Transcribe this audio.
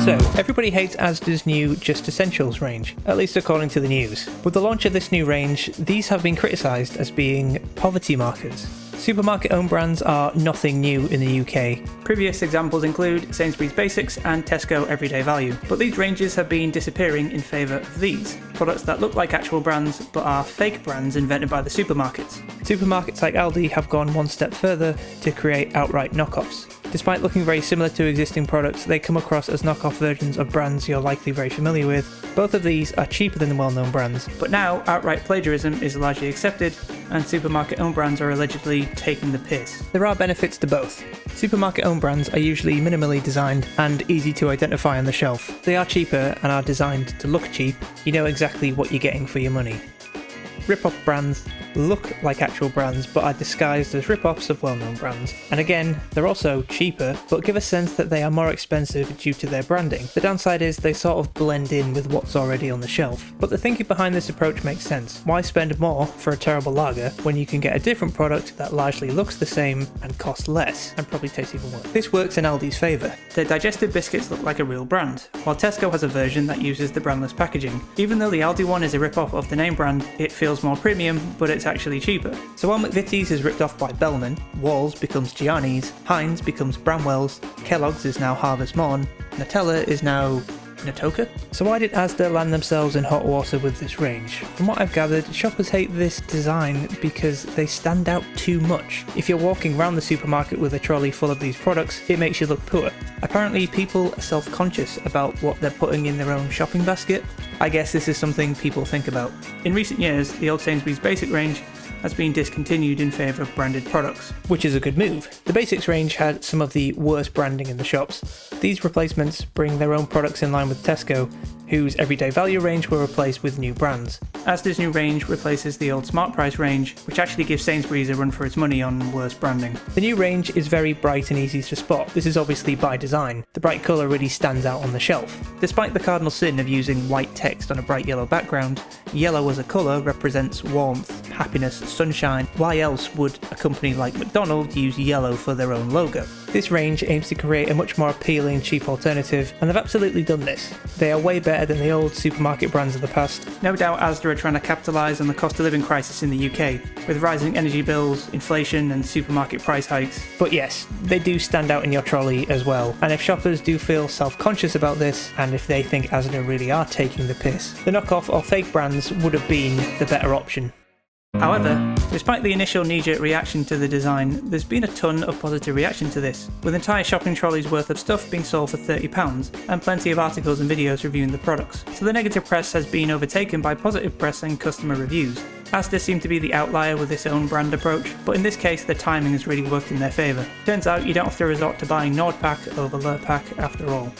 So, everybody hates Asda's new Just Essentials range, at least according to the news. With the launch of this new range, these have been criticised as being poverty markers. Supermarket owned brands are nothing new in the UK. Previous examples include Sainsbury's Basics and Tesco Everyday Value, but these ranges have been disappearing in favour of these, products that look like actual brands but are fake brands invented by the supermarkets. Supermarkets like Aldi have gone one step further to create outright knockoffs. Despite looking very similar to existing products, they come across as knockoff versions of brands you're likely very familiar with. Both of these are cheaper than the well-known brands. But now, outright plagiarism is largely accepted, and supermarket-owned brands are allegedly taking the piss. There are benefits to both. Supermarket-owned brands are usually minimally designed and easy to identify on the shelf. They are cheaper and are designed to look cheap. You know exactly what you're getting for your money. Rip-off brands look like actual brands but are disguised as rip-offs of well-known brands. And again, they're also cheaper but give a sense that they are more expensive due to their branding. The downside is they sort of blend in with what's already on the shelf. But the thinking behind this approach makes sense. Why spend more for a terrible lager when you can get a different product that largely looks the same and costs less and probably tastes even worse? This works in Aldi's favour. Their digestive biscuits look like a real brand, while Tesco has a version that uses the brandless packaging. Even though the Aldi one is a rip-off of the name brand, it feels more premium, but it's actually cheaper. So while McVitie's is ripped off by Bellman, Walls becomes Gianni's, Heinz becomes Bramwell's, Kellogg's is now Harvest Morn, Nutella is now Natoka? So why did Asda land themselves in hot water with this range? From what I've gathered, shoppers hate this design because they stand out too much. If you're walking around the supermarket with a trolley full of these products, it makes you look poor. Apparently people are self-conscious about what they're putting in their own shopping basket. I guess this is something people think about. In recent years, the old Sainsbury's Basic range has been discontinued in favour of branded products. Which is a good move. The Basics range had some of the worst branding in the shops. These replacements bring their own products in line with Tesco, whose Everyday Value range were replaced with new brands. Asda's new range replaces the old Smart Price range, which actually gives Sainsbury's a run for its money on worse branding. The new range is very bright and easy to spot. This is obviously by design. The bright colour really stands out on the shelf. Despite the cardinal sin of using white text on a bright yellow background, yellow as a colour represents warmth, happiness, sunshine. Why else would a company like McDonald's use yellow for their own logo? This range aims to create a much more appealing, cheap alternative, and they've absolutely done this. They are way better than the old supermarket brands of the past. No doubt Asda are trying to capitalise on the cost of living crisis in the UK, with rising energy bills, inflation and supermarket price hikes. But yes, they do stand out in your trolley as well, and if shoppers do feel self-conscious about this, and if they think Asda really are taking the piss, the knockoff or fake brands would have been the better option. However, despite the initial knee-jerk reaction to the design, there's been a ton of positive reaction to this, with entire shopping trolleys worth of stuff being sold for £30 and plenty of articles and videos reviewing the products. So the negative press has been overtaken by positive press and customer reviews. Asda seemed to be the outlier with its own brand approach, but in this case the timing has really worked in their favour. Turns out you don't have to resort to buying Nordpack over Lurpak after all.